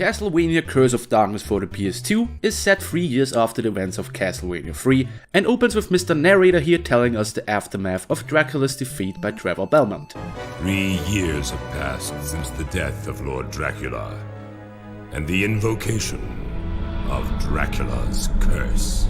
Castlevania Curse of Darkness for the PS2 is set 3 years after the events of Castlevania 3 and opens with Mr. Narrator here telling us the aftermath of Dracula's defeat by Trevor Belmont. 3 years have passed since the death of Lord Dracula and the invocation of Dracula's curse.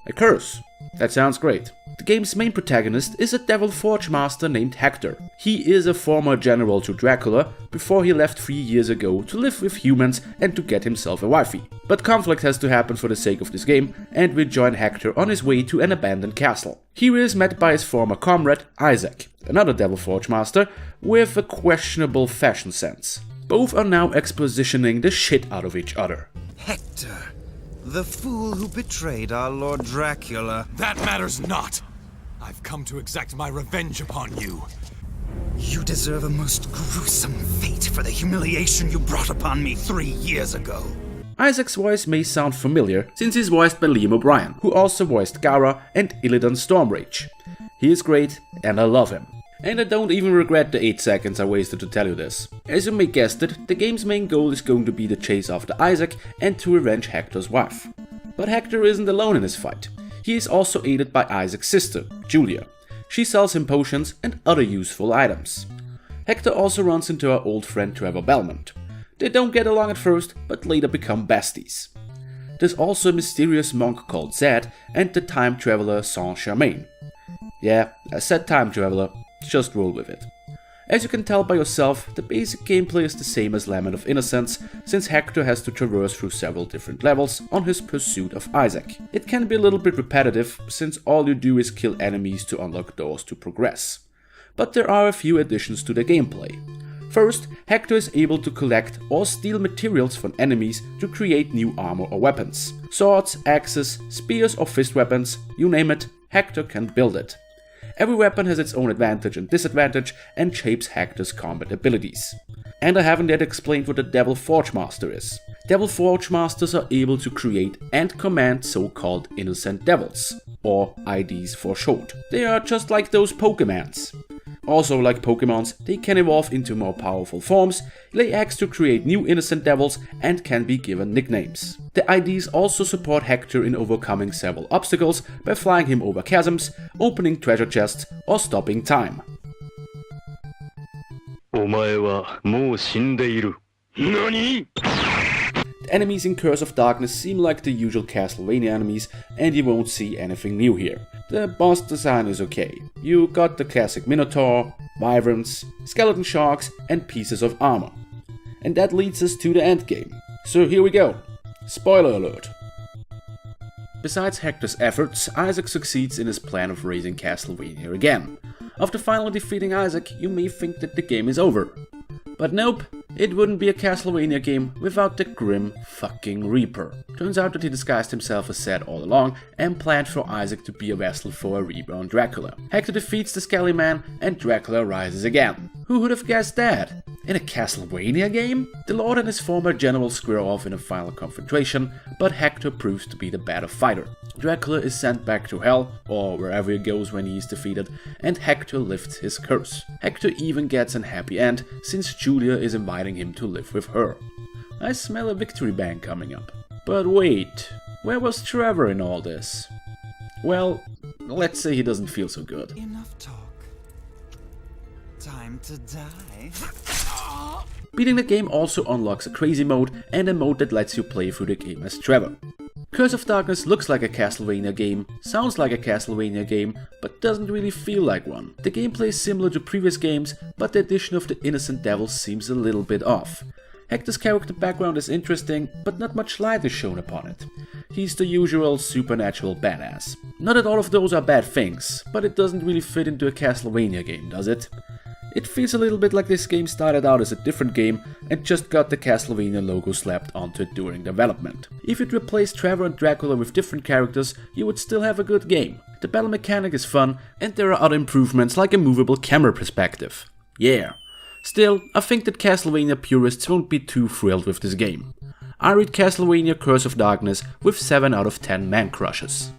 A curse? That sounds great. The game's main protagonist is a Devil Forge master named Hector. He is a former general to Dracula before he left 3 years ago to live with humans and to get himself a wifey. But conflict has to happen for the sake of this game, and we join Hector on his way to an abandoned castle. Here he is met by his former comrade Isaac, another Devil Forge master with a questionable fashion sense. Both are now expositioning the shit out of each other. Hector, the fool who betrayed our Lord Dracula. That matters not! I've come to exact my revenge upon you. You deserve a most gruesome fate for the humiliation you brought upon me 3 years ago. Isaac's voice may sound familiar, since he's voiced by Liam O'Brien, who also voiced Gara and Illidan Stormrage. He is great, and I love him. And I don't even regret the 8 seconds I wasted to tell you this. As you may guessed it, the game's main goal is going to be the chase after Isaac and to revenge Hector's wife. But Hector isn't alone in his fight. He is also aided by Isaac's sister, Julia. She sells him potions and other useful items. Hector also runs into our old friend Trevor Belmont. They don't get along at first, but later become besties. There's also a mysterious monk called Zed and the time traveler Saint-Germain. Yeah, I said time traveler, just roll with it. As you can tell by yourself, the basic gameplay is the same as Lament of Innocence, since Hector has to traverse through several different levels on his pursuit of Isaac. It can be a little bit repetitive, since all you do is kill enemies to unlock doors to progress. But there are a few additions to the gameplay. First, Hector is able to collect or steal materials from enemies to create new armor or weapons. Swords, axes, spears or fist weapons, you name it, Hector can build it. Every weapon has its own advantage and disadvantage and shapes Hector's combat abilities. And I haven't yet explained what a Devil Forge Master is. Devil Forge Masters are able to create and command so-called innocent devils, or IDs for short. They are just like those Pokemons. Also, like Pokemons, they can evolve into more powerful forms, lay eggs to create new innocent devils, and can be given nicknames. The IDs also support Hector in overcoming several obstacles by flying him over chasms, opening treasure chests, or stopping time. The enemies in Curse of Darkness seem like the usual Castlevania enemies, and you won't see anything new here. The boss design is okay. You got the classic Minotaur, wyverns, skeleton sharks, and pieces of armor. And that leads us to the endgame. So here we go. Spoiler alert. Besides Hector's efforts, Isaac succeeds in his plan of raising Castlevania again. After finally defeating Isaac, you may think that the game is over. But nope, it wouldn't be a Castlevania game without the grim fucking Reaper. Turns out that he disguised himself as Zed all along and planned for Isaac to be a vessel for a reborn Dracula. Hector defeats the Skelly Man and Dracula rises again. Who would have guessed that? In a Castlevania game? The Lord and his former general square off in a final confrontation, but Hector proves to be the better fighter. Dracula is sent back to hell, or wherever he goes when he is defeated, and Hector lifts his curse. Hector even gets an happy end, since Julia is inviting him to live with her. I smell a victory bang coming up. But wait, where was Trevor in all this? Well, let's say he doesn't feel so good. Enough talk. Time to die. Beating the game also unlocks a crazy mode and a mode that lets you play through the game as Trevor. Curse of Darkness looks like a Castlevania game, sounds like a Castlevania game, but doesn't really feel like one. The gameplay is similar to previous games, but the addition of the innocent devils seems a little bit off. Hector's character background is interesting, but not much light is shown upon it. He's the usual supernatural badass. Not that all of those are bad things, but it doesn't really fit into a Castlevania game, does it? It feels a little bit like this game started out as a different game and just got the Castlevania logo slapped onto it during development. If you'd replace Trevor and Dracula with different characters, you would still have a good game. The battle mechanic is fun, and there are other improvements like a movable camera perspective. Yeah. Still, I think that Castlevania purists won't be too thrilled with this game. I rate Castlevania Curse of Darkness with 7 out of 10 man crushes.